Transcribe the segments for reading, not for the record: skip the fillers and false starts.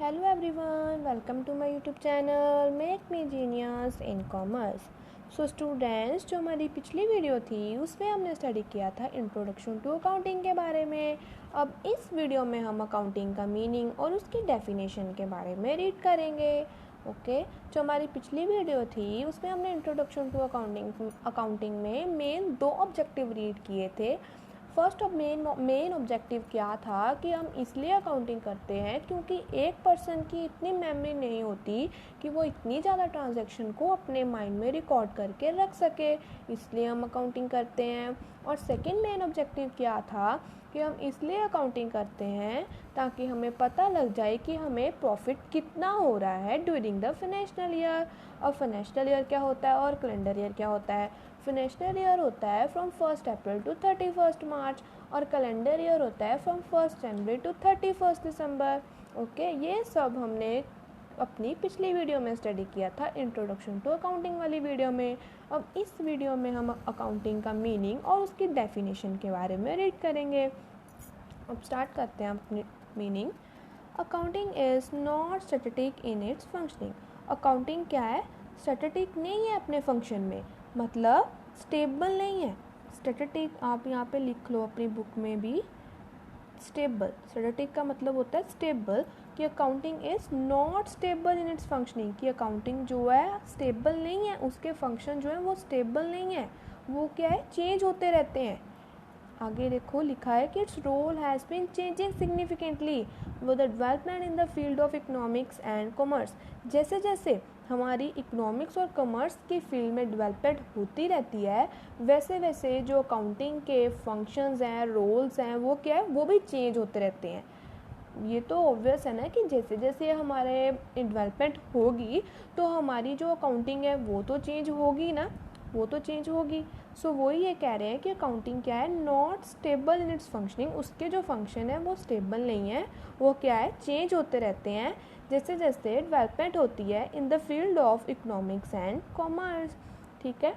Hello everyone, welcome to my YouTube channel Make Me Genius in Commerce. So students, जो हमारी पिछली video थी उसमें हमने स्टडी किया था इंट्रोडक्शन टू अकाउंटिंग के बारे में। अब इस वीडियो में हम अकाउंटिंग का मीनिंग और उसकी डेफिनेशन के बारे में रीड करेंगे। ओके, जो हमारी पिछली वीडियो थी उसमें हमने इंट्रोडक्शन टू अकाउंटिंग में मेन 2 ऑब्जेक्टिव रीड किए थे। फर्स्ट ऑफ मेन ऑब्जेक्टिव क्या था कि हम इसलिए अकाउंटिंग करते हैं क्योंकि एक पर्सन की इतनी मेमोरी नहीं होती कि वो इतनी ज़्यादा ट्रांजैक्शन को अपने माइंड में रिकॉर्ड करके रख सके, इसलिए हम अकाउंटिंग करते हैं। और सेकंड मेन ऑब्जेक्टिव क्या था कि हम इसलिए अकाउंटिंग करते हैं ताकि हमें पता लग जाए कि हमें प्रॉफिट कितना हो रहा है ड्यूरिंग द फाइनेंशियल ईयर। अब फाइनेंशियल ईयर क्या होता है और कैलेंडर ईयर क्या होता है? फाइनेंशियल ईयर होता है फ्रॉम 1 अप्रैल टू 31 मार्च और कैलेंडर ईयर होता है फ्रॉम 1 जनवरी टू 31 दिसंबर। ओके, ये सब हमने अपनी पिछली वीडियो में स्टडी किया था इंट्रोडक्शन टू अकाउंटिंग वाली वीडियो में। अब इस वीडियो में हम अकाउंटिंग का मीनिंग और उसकी डेफिनेशन के बारे में रीड करेंगे। अब स्टार्ट करते हैं अपनी meaning. Accounting is not static in its functioning. Accounting क्या है? स्टैटिक नहीं है अपने फंक्शन में, मतलब स्टेबल नहीं है। स्टैटिक आप यहाँ पे लिख लो अपनी बुक में भी, स्टेबल। स्टैटिक का मतलब होता है स्टेबल, कि accounting is not stable in its functioning, कि अकाउंटिंग जो है स्टेबल नहीं है, उसके फंक्शन जो है वो स्टेबल नहीं है, वो क्या है, चेंज होते रहते हैं। आगे देखो लिखा है कि it's role has been changing significantly with the development in the field of economics and commerce. जैसे जैसे हमारी इकोनॉमिक्स और कॉमर्स की फील्ड में डेवलपमेंट होती रहती है, वैसे वैसे जो अकाउंटिंग के फंक्शंस हैं, रोल्स हैं, वो क्या है, वो भी चेंज होते रहते हैं। ये तो ऑब्वियस है ना कि जैसे जैसे हमारे डेवलपमेंट होगी तो हमारी जो अकाउंटिंग है वो तो चेंज होगी ना, वो तो चेंज होगी। सो वही ये कह रहे हैं कि अकाउंटिंग क्या है, not stable in its functioning, उसके जो फंक्शन है वो स्टेबल नहीं है, वो क्या है, चेंज होते रहते हैं जैसे जैसे डेवलपमेंट होती है इन the field of economics and commerce. ठीक है।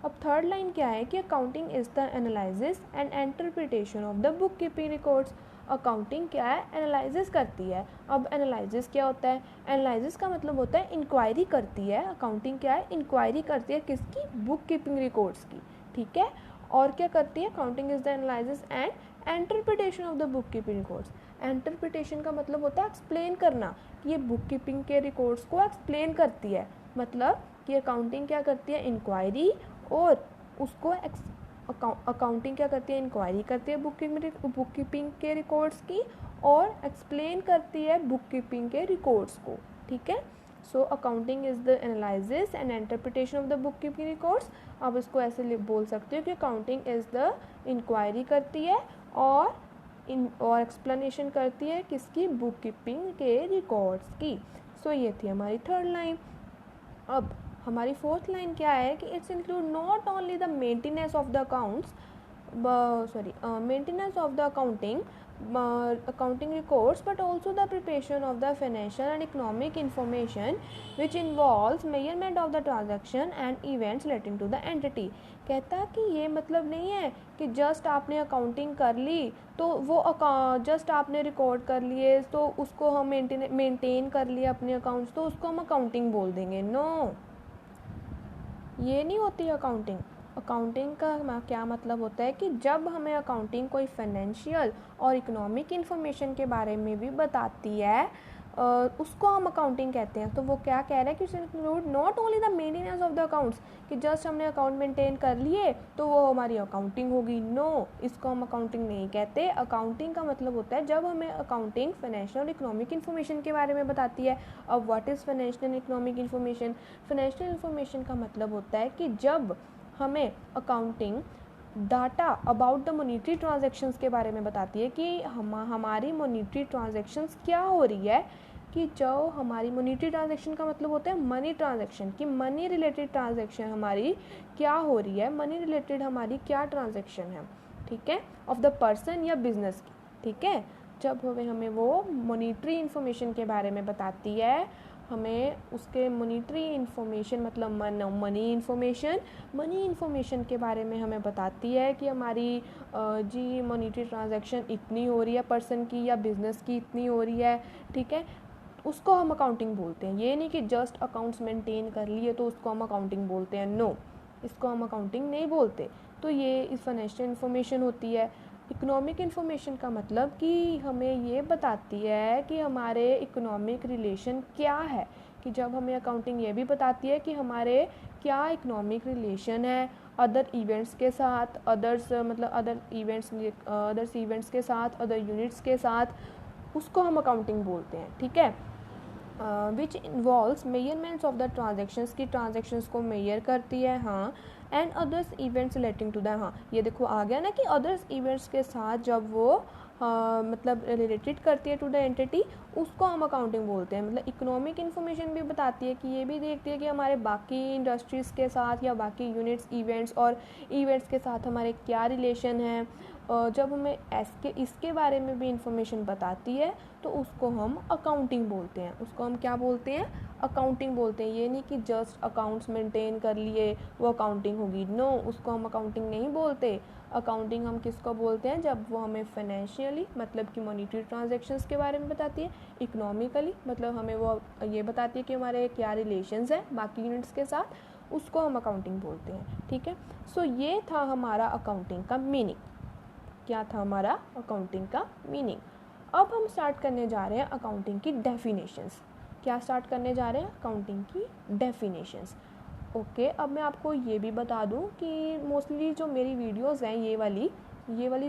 अब थर्ड लाइन क्या है कि accounting is the analysis and interpretation of the book keeping records. Accounting क्या है, एनालिसिस करती है। अब एनालिसिस क्या होता है? एनालिसिस का मतलब होता है इंक्वायरी करती है। अकाउंटिंग क्या है, इंक्वायरी करती है किसकी? बुक कीपिंग रिकॉर्ड्स की। ठीक है। और क्या करती है? Accounting is the analysis and interpretation of the book keeping records. Interpretation का मतलब होता है एक्सप्लेन करना, कि ये बुक कीपिंग के रिकॉर्ड्स को एक्सप्लेन करती है। मतलब कि अकाउंटिंग क्या करती है, इंक्वायरी, और उसको अकाउंटिंग क्या करती है, इंक्वायरी करती है बुक कीपिंग के रिकॉर्ड्स की, और एक्सप्लेन करती है बुक कीपिंग के रिकॉर्ड्स को। ठीक है। So accounting is the analysis and interpretation of the book keeping records. आप इसको ऐसे बोल सकते हो कि अकाउंटिंग इज़ द इंक्वायरी करती है और एक्सप्लेनेशन करती है किसकी? बुक कीपिंग के रिकॉर्ड्स की। सो ये थी हमारी थर्ड लाइन। अब हमारी फोर्थ लाइन क्या है कि it's include not only the maintenance of the accounts maintenance of the accounting records, but also the preparation of the financial and economic information which involves measurement of the transaction and events relating to the entity। कहता कि ये मतलब नहीं है कि just आपने accounting कर ली तो वो जस्ट आपने रिकॉर्ड कर लिए तो उसको हम मेंटेन कर लिए अपने अकाउंट्स तो उसको हम अकाउंटिंग बोल देंगे। नो, ये नहीं होती अकाउंटिंग। अकाउंटिंग का क्या मतलब होता है कि जब हमें अकाउंटिंग कोई फाइनेंशियल और इकोनॉमिक इन्फॉर्मेशन के बारे में भी बताती है, उसको हम अकाउंटिंग कहते हैं। तो वो क्या कह रहा है कि it's include not only the maintenance of the accounts, कि जस्ट हमने अकाउंट मेंटेन कर लिए तो वो हमारी अकाउंटिंग होगी। नो, इसको हम अकाउंटिंग नहीं कहते। अकाउंटिंग का मतलब होता है जब हमें अकाउंटिंग फाइनेंशियल और इकोनॉमिक इन्फॉर्मेशन के बारे में बताती है। अब what is financial economic information? Financial information का मतलब होता है कि जब हमें accounting data about the monetary transactions के बारे में बताती है कि हमारी मॉनेटरी ट्रांजैक्शंस क्या हो रही है, कि जो हमारी मॉनेटरी ट्रांजैक्शन का मतलब होता है मनी ट्रांजैक्शन, कि मनी रिलेटेड ट्रांजैक्शन हमारी क्या हो रही है, मनी रिलेटेड हमारी क्या ट्रांजैक्शन है। ठीक है, ऑफ द पर्सन या बिजनेस की। ठीक है, जब हमें वो मॉनेटरी इन्फॉर्मेशन के बारे में बताती है, हमें उसके मॉनेटरी इन्फॉर्मेशन मतलब मनी इन्फॉर्मेशन के बारे में हमें बताती है कि हमारी जी मॉनेटरी ट्रांजैक्शन इतनी हो रही है पर्सन की या बिज़नेस की इतनी हो रही है। ठीक है, उसको हम अकाउंटिंग बोलते हैं। ये नहीं कि जस्ट अकाउंट्स मेंटेन कर लिए तो उसको हम अकाउंटिंग बोलते हैं, नो, इसको हम अकाउंटिंग नहीं बोलते। तो ये इस फाइनेंशियल इन्फॉर्मेशन होती है। इकोनॉमिक इन्फॉर्मेशन का मतलब कि हमें ये बताती है कि हमारे इकोनॉमिक रिलेशन क्या है, कि जब हमें अकाउंटिंग ये भी बताती है कि हमारे क्या इकोनॉमिक रिलेशन है अदर इवेंट्स के साथ, अदर्स मतलब अदर्स इवेंट्स के साथ, अदर यूनिट्स के साथ, उसको हम अकाउंटिंग बोलते हैं। ठीक है, which involves measurements of the transactions की ट्रांजेक्शन्स को मेजर करती है, हाँ, and others events relating to the, हाँ ये देखो आ गया ना कि अदर्स इवेंट्स के साथ जब वो मतलब रिलेटेड करती है टू द एंटिटी, उसको हम अकाउंटिंग बोलते हैं। मतलब इकोनॉमिक इन्फॉर्मेशन भी बताती है कि ये भी देखती है कि हमारे बाकी इंडस्ट्रीज़ के साथ या बाकी यूनिट्स इवेंट्स और इवेंट्स के साथ हमारे क्या रिलेशन है। जब हमें इसके बारे में भी इंफॉर्मेशन बताती है तो उसको हम अकाउंटिंग बोलते हैं। उसको हम क्या बोलते हैं? अकाउंटिंग बोलते हैं। ये नहीं कि जस्ट अकाउंट्स मेंटेन कर लिए वो अकाउंटिंग होगी, नो, उसको हम अकाउंटिंग नहीं बोलते। अकाउंटिंग हम किसको बोलते हैं? जब वो हमें फाइनेंशियली मतलब कि मॉनेटरी ट्रांजैक्शंस के बारे में बताती है, इकोनॉमिकली मतलब हमें वो ये बताती है कि हमारे क्या रिलेशंस हैं बाकी यूनिट्स के साथ, उसको हम अकाउंटिंग बोलते हैं। ठीक है, सो ये था हमारा अकाउंटिंग का मीनिंग। क्या था हमारा अकाउंटिंग का मीनिंग? अब हम स्टार्ट करने जा रहे हैं अकाउंटिंग की डेफिनेशंस। क्या स्टार्ट करने जा रहे हैं? अकाउंटिंग की डेफिनेशंस। ओके, अब मैं आपको ये भी बता दूं कि मोस्टली जो मेरी वीडियोस हैं ये वाली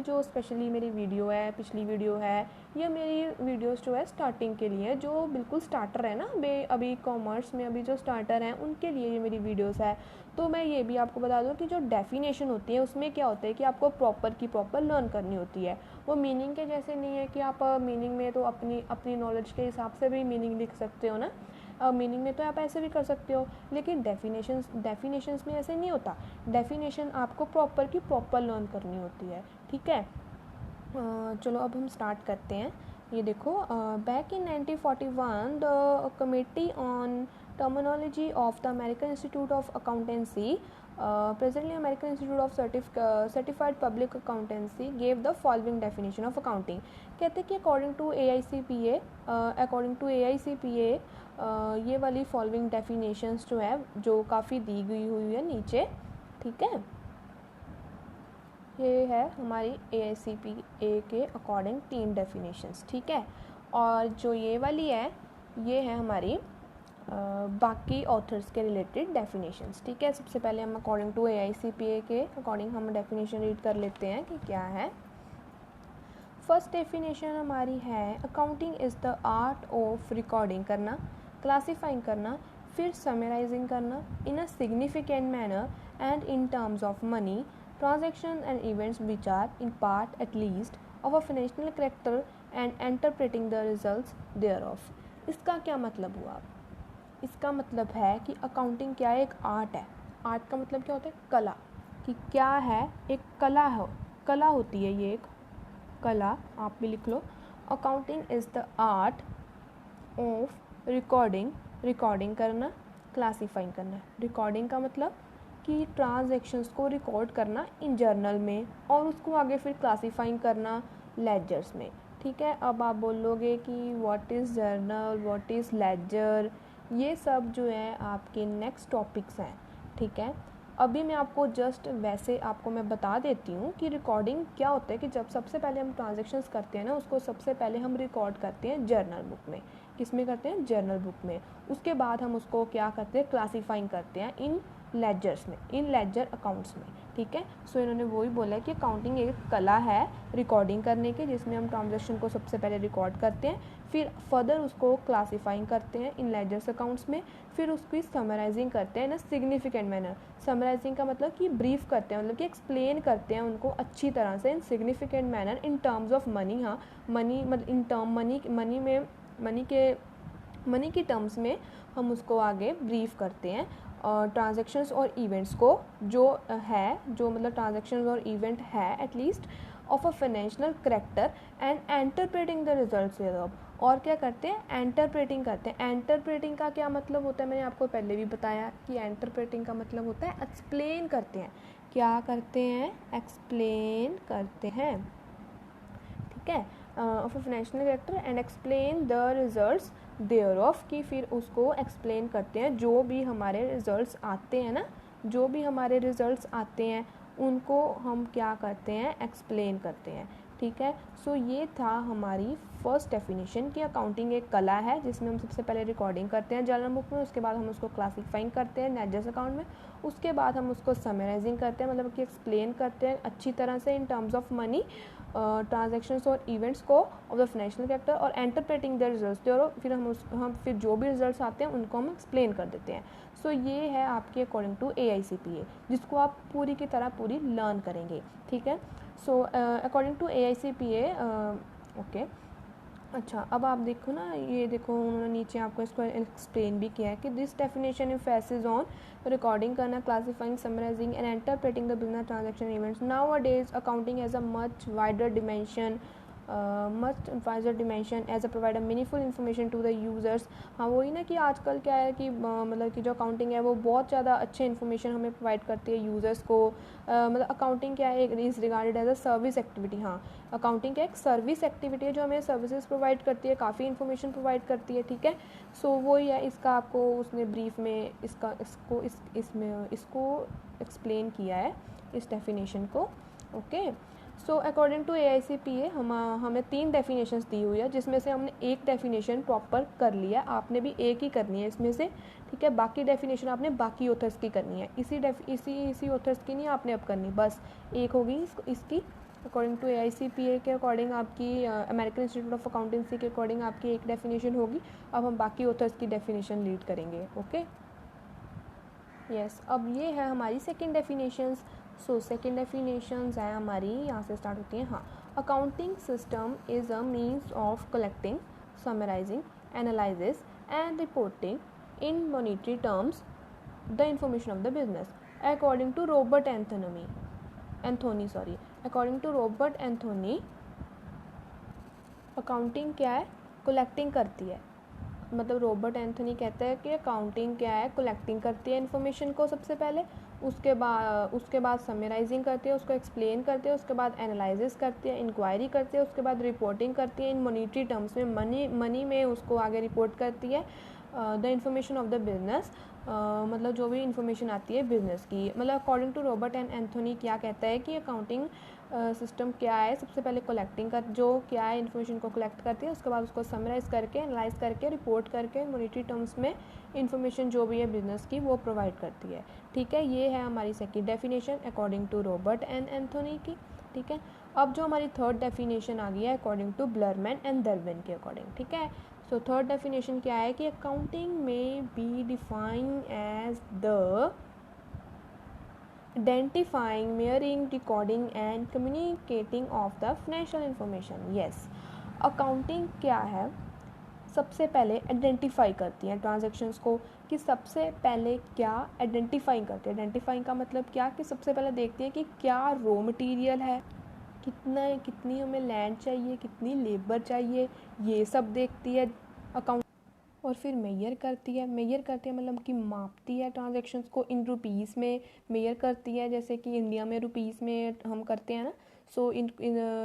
जो स्पेशली मेरी वीडियो है, पिछली वीडियो है, ये मेरी वीडियोस जो है स्टार्टिंग के लिए, जो बिल्कुल स्टार्टर है ना, अभी कॉमर्स में अभी जो स्टार्टर हैं उनके लिए ये मेरी वीडियोस है। तो मैं ये भी आपको बता दूं कि जो डेफिनेशन होती है उसमें क्या होता है कि आपको प्रॉपर की प्रॉपर लर्न करनी होती है। वो मीनिंग के जैसे नहीं है कि आप मीनिंग में तो अपनी अपनी नॉलेज के हिसाब से भी मीनिंग लिख सकते हो ना, मीनिंग में तो आप ऐसे भी कर सकते हो, लेकिन डेफिनेशंस में ऐसे नहीं होता। डेफिनेशन आपको प्रॉपर की प्रॉपर लर्न करनी होती है। ठीक है, चलो अब हम स्टार्ट करते हैं। ये देखो, back in 1941 the committee on terminology of the American institute of accountancy, presently American Institute of Certified Public Accountancy, gave the following definition of accounting। कहते हैं कि according to AICPA ये वाली फॉलोइंग डेफिनेशंस जो है जो काफ़ी दी गई हुई है नीचे। ठीक है, ये है हमारी AICPA के अकॉर्डिंग 3 डेफिनेशंस। ठीक है, और जो ये वाली है ये है हमारी बाकी ऑथर्स के रिलेटेड डेफिनेशंस। ठीक है, सबसे पहले हम अकॉर्डिंग टू AICPA के अकॉर्डिंग हम डेफिनेशन रीड कर लेते हैं कि क्या है। फर्स्ट डेफिनेशन हमारी है, accounting is the art of recording करना, क्लासीफाइंग करना, फिर समराइजिंग करना in a significant manner and in terms of money, transaction and events which are in part at least of a financial character and interpreting the results thereof. इसका क्या मतलब हुआ? इसका मतलब है कि अकाउंटिंग क्या है? एक आर्ट है। आर्ट का मतलब क्या होता है? कला। कि क्या है? एक कला है, कला होती है ये एक कला, आप भी लिख लो। Accounting is the art of recording करना, क्लासीफाइंग करना। रिकॉर्डिंग का मतलब कि ट्रांजैक्शंस को रिकॉर्ड करना इन जर्नल में और उसको आगे फिर क्लासीफाइंग करना लेजर्स में। ठीक है, अब आप बोलोगे कि what is journal, what is ledger, ये सब जो है आपके नेक्स्ट टॉपिक्स हैं। ठीक है, अभी मैं आपको जस्ट वैसे आपको मैं बता देती हूँ कि रिकॉर्डिंग क्या होता है। कि जब सबसे पहले हम ट्रांजैक्शंस करते हैं ना, उसको सबसे पहले हम रिकॉर्ड करते हैं जर्नल बुक में। किस में करते हैं? जर्नल बुक में। उसके बाद हम उसको क्या करते हैं? क्लासीफाइंग करते हैं इन लेजर्स में, इन लेजर अकाउंट्स में। ठीक है, सो इन्होंने वही बोला है कि अकाउंटिंग एक कला है रिकॉर्डिंग करने की, जिसमें हम ट्रांजैक्शन को सबसे पहले रिकॉर्ड करते हैं, फिर फर्दर उसको क्लासीफाइंग करते हैं इन लेजर्स अकाउंट्स में, फिर उसकी समराइजिंग करते हैं इन सिग्निफिकेंट मैनर। समराइजिंग का मतलब कि ब्रीफ करते हैं, मतलब कि एक्सप्लेन करते हैं उनको अच्छी तरह से इन significant manner in terms of money. हाँ, मनी मतलब इन टर्म मनी के टर्म्स में हम उसको आगे ब्रीफ करते हैं। ट्रांजैक्शंस और इवेंट्स को जो मतलब ट्रांजैक्शंस और इवेंट है at least of a financial character and interpreting the results of. और क्या करते हैं? एंटरप्रेटिंग करते हैं। एंटरप्रेटिंग का क्या मतलब होता है? मैंने आपको पहले भी बताया कि एंटरप्रेटिंग का मतलब होता है एक्सप्लेन करते हैं। क्या करते हैं? एक्सप्लेन करते हैं। ठीक है, of a financial character and explain the results thereof की फिर उसको एक्सप्लेन करते हैं। जो भी हमारे रिजल्ट्स आते हैं ना, जो भी हमारे रिजल्ट्स आते हैं उनको हम क्या करते हैं, एक्सप्लेन करते हैं। ठीक है, सो ये था हमारी फर्स्ट डेफिनेशन कि अकाउंटिंग एक कला है जिसमें हम सबसे पहले रिकॉर्डिंग करते हैं जर्नल बुक में, उसके बाद हम उसको क्लासीफाइंग करते हैं लेजर्स अकाउंट में, उसके बाद हम उसको समराइजिंग करते हैं, मतलब कि एक्सप्लेन करते हैं अच्छी तरह से इन टर्म्स ऑफ मनी, ट्रांजेक्शन्स और इवेंट्स को ऑफ द फाइनेंशियल कैरेक्टर, और इंटरप्रेटिंग द रिजल्ट्स, और फिर हम फिर जो भी रिजल्ट्स आते हैं उनको हम एक्सप्लेन कर देते हैं। सो ये है आपके अकॉर्डिंग टू AICPA, जिसको आप पूरी की तरह पूरी लर्न करेंगे। ठीक है, so according to AICPA, okay. अच्छा, अब आप देखो ना, ये देखो उन्होंने नीचे आपको इसको एक्सप्लेन भी किया है कि this definition emphasis on recording करना, classifying, summarising and interpreting the business transaction events. Nowadays accounting has a much wider dimension as a provide meaningful information to the users. हाँ, वही ना कि आजकल क्या है कि मतलब कि जो अकाउंटिंग है वो बहुत ज़्यादा अच्छे इन्फॉर्मेशन हमें प्रोवाइड करती है यूज़र्स को। मतलब अकाउंटिंग क्या है, is regarded as a service activity. हाँ, अकाउंटिंग क्या एक सर्विस एक्टिविटी है जो हमें सर्विसेज प्रोवाइड करती है, काफ़ी इन्फॉर्मेशन प्रोवाइड करती है। ठीक है, सो वही है, इसका आपको उसने ब्रीफ में इसको एक्सप्लेन किया है, इस डेफिनेशन को। Okay, so according to AICPA हमें 3 डेफिनेशंस दी हुई है, जिसमें से हमने एक डेफिनेशन प्रॉपर कर लिया, आपने भी एक ही करनी है इसमें से। ठीक है, बाकी डेफिनेशन आपने बाकी ऑथर्स की करनी है, इसी ऑथर्स की नहीं आपने अब करनी, बस एक होगी इसकी। अकॉर्डिंग टू AICPA के अकॉर्डिंग आपकी, अमेरिकन इंस्टीट्यूट ऑफ अकाउंटेंसी के अकॉर्डिंग आपकी एक डेफिनेशन होगी। अब हम बाकी ऑथर्स की डेफिनेशन रीड करेंगे। ओके, यस, अब ये है हमारी सेकेंड डेफिनेशंस। सो सेकेंड डेफिनेशंस है हमारी, यहाँ से स्टार्ट होती हैं। हाँ, accounting system is a means of collecting, summarising, analysis and reporting in monetary terms the information of the business. According to Robert Anthony, according to Robert Anthony, accounting क्या है, collecting करती है। मतलब रॉबर्ट एंथोनी कहते हैं कि accounting क्या है, कलेक्टिंग करती है इन्फॉर्मेशन को सबसे पहले, उसके बाद समराइजिंग करती है, उसको एक्सप्लेन करती है, उसके बाद एनालिसिस करती है, इंक्वायरी करती है, उसके बाद रिपोर्टिंग करती है इन मॉनेटरी टर्म्स में, मनी में उसको आगे रिपोर्ट करती है। The information of the business, मतलब जो भी इंफॉर्मेशन आती है बिजनेस की। मतलब अकॉर्डिंग टू रॉबर्ट एंथोनी क्या कहता है कि अकाउंटिंग सिस्टम क्या है, सबसे पहले कलेक्टिंग कर, जो क्या है इन्फॉर्मेशन को कलेक्ट करती है, उसके बाद उसको समराइज़ करके, एनालाइज करके, रिपोर्ट करके मॉनेटरी टर्म्स में इन्फॉर्मेशन जो भी है बिजनेस की वो प्रोवाइड करती है। ठीक है, ये है हमारी second definition according to Robert Anthony की। ठीक है, अब जो हमारी थर्ड डेफिनेशन आ गई है अकॉर्डिंग टू ब्लरमैन एंड दर्बिन के अकॉर्डिंग। ठीक है, सो थर्ड डेफिनेशन क्या है कि अकाउंटिंग में be define as the identifying, mirroring, recording and communicating of the financial information. Yes, accounting क्या है, सबसे पहले आइडेंटिफाई करती है ट्रांजैक्शंस को, कि सबसे पहले क्या आइडेंटिफाई करती है। आइडेंटिफाई का मतलब क्या, कि सबसे पहले देखती है कि क्या रॉ मटेरियल है, कितनी हमें लैंड चाहिए, कितनी लेबर चाहिए, ये सब देखती है अकाउंट। और फिर मेजर करती है मतलब कि मापती है ट्रांजैक्शंस को इन रुपीज़ में मेजर करती है, जैसे कि इंडिया में रुपीज़ में हम करते हैं ना। सो इन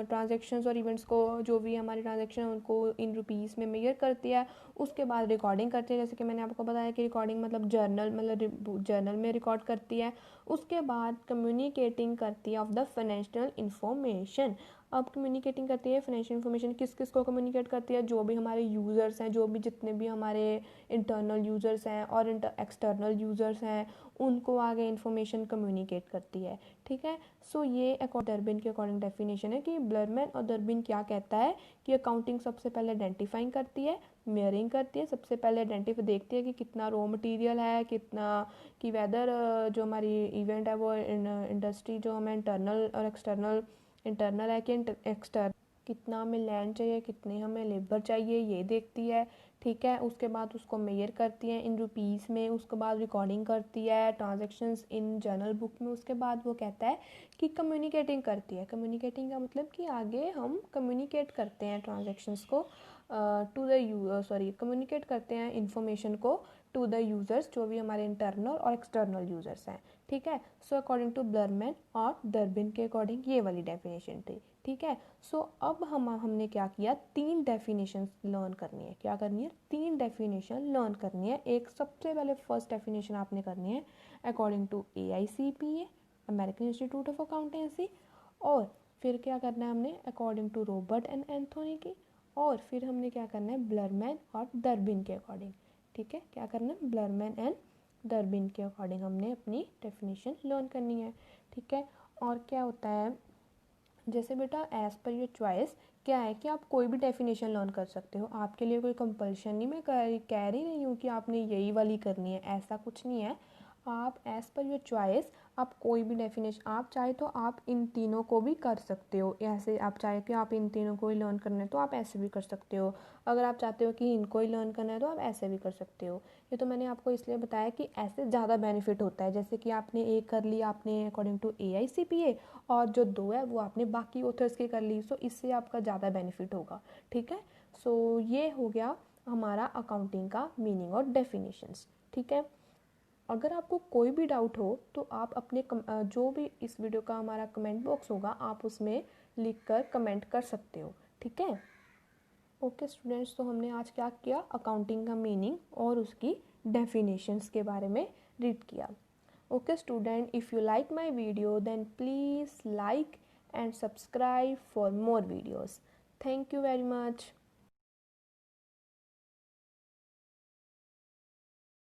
ट्रांजैक्शंस और इवेंट्स को, जो भी हमारे ट्रांजैक्शन हैं उनको इन रुपीज़ में मेजर करती है। उसके बाद रिकॉर्डिंग करती है, जैसे कि मैंने आपको बताया कि रिकॉर्डिंग मतलब जर्नल में रिकॉर्ड करती है। उसके बाद कम्युनिकेटिंग करती है ऑफ द फाइनेंशियल इंफॉर्मेशन। अब कम्युनिकेटिंग करती है फाइनेंशियल इन्फॉर्मेशन, किस किस को कम्युनिकेट करती है, जो भी हमारे यूज़र्स हैं, जो भी जितने भी हमारे इंटरनल यूज़र्स हैं और एक्सटर्नल यूज़र्स हैं, उनको आगे इन्फॉर्मेशन कम्युनिकेट करती है। ठीक है, सो ये दर्बिन के अकॉर्डिंग डेफिनेशन है कि ब्लरमैन और दर्बिन क्या कहता है कि अकाउंटिंग सबसे पहले आइडेंटिफाइंग करती है, मेयरिंग करती है, सबसे पहले आइडेंटिफाई देखती है कि कितना रॉ मटेरियल है, कितना कि वेदर जो हमारी इवेंट है वो इंडस्ट्री जो हमें इंटरनल और एक्सटर्नल, इंटरनल है कि एक्सटर्नल, कितना हमें लैंड चाहिए, कितने हमें लेबर चाहिए, ये देखती है। ठीक है, उसके बाद उसको मेजर करती है इन रुपीज़ में, उसके बाद रिकॉर्डिंग करती है ट्रांजैक्शंस इन जर्नल बुक में। उसके बाद वो कहता है कि कम्युनिकेटिंग करती है। कम्युनिकेटिंग का मतलब कि आगे हम कम्युनिकेट करते हैं ट्रांजैक्शंस को टू द कम्युनिकेट करते हैं इन्फॉर्मेशन को टू द यूज़र्स, जो भी हमारे इंटरनल और एक्सटर्नल यूज़र्स हैं, ठीक है। सो अकॉर्डिंग टू ब्लरमैन और डर्बिन के अकॉर्डिंग ये वाली डेफिनेशन थी, ठीक है। सो अब हमने क्या किया, 3 डेफिनेशन लर्न करनी है। क्या करनी है? 3 डेफिनेशन लर्न करनी है। एक सबसे पहले फर्स्ट डेफिनेशन आपने करनी है according to AICPA, American institute of accountancy, और फिर क्या करना है हमने according to Robert and Anthony की, और फिर हमने क्या करना है ब्लरमैन और डर्बिन के अकॉर्डिंग, ठीक है। क्या करना है? ब्लरमैन एंड डर्बिन के अकॉर्डिंग हमने अपनी डेफिनेशन लर्न करनी है, ठीक है। और क्या होता है, जैसे बेटा एज़ पर योर चॉइस क्या है कि आप कोई भी डेफिनेशन लर्न कर सकते हो, आपके लिए कोई कंपल्शन नहीं, मैं कह रही नहीं हूँ कि आपने यही वाली करनी है, ऐसा कुछ नहीं है। आप एज़ पर योर चॉइस आप कोई भी डेफिनेशन, आप चाहे तो आप इन तीनों को भी कर सकते हो, ऐसे आप चाहे कि आप इन तीनों को ही लर्न करना है तो आप ऐसे भी कर सकते हो, अगर आप चाहते हो कि इनको ही लर्न करना है तो आप ऐसे भी कर सकते हो। ये तो मैंने आपको इसलिए बताया कि ऐसे ज़्यादा बेनिफिट होता है, जैसे कि आपने एक कर लिया आपने अकॉर्डिंग टू AICPA, और जो 2 है वो आपने बाकी ऑथर्स की कर ली, सो इससे आपका ज़्यादा बेनिफिट होगा, ठीक है। सो ये हो गया हमारा अकाउंटिंग का मीनिंग और डेफिनेशंस, ठीक है। अगर आपको कोई भी डाउट हो तो आप अपने जो भी इस वीडियो का हमारा कमेंट बॉक्स होगा आप उसमें लिखकर कमेंट कर सकते हो, ठीक है। ओके स्टूडेंट्स, तो हमने आज क्या किया, अकाउंटिंग का मीनिंग और उसकी डेफिनेशंस के बारे में रीड किया। Okay student, if you like my video then please like and subscribe for more videos. Thank you very much.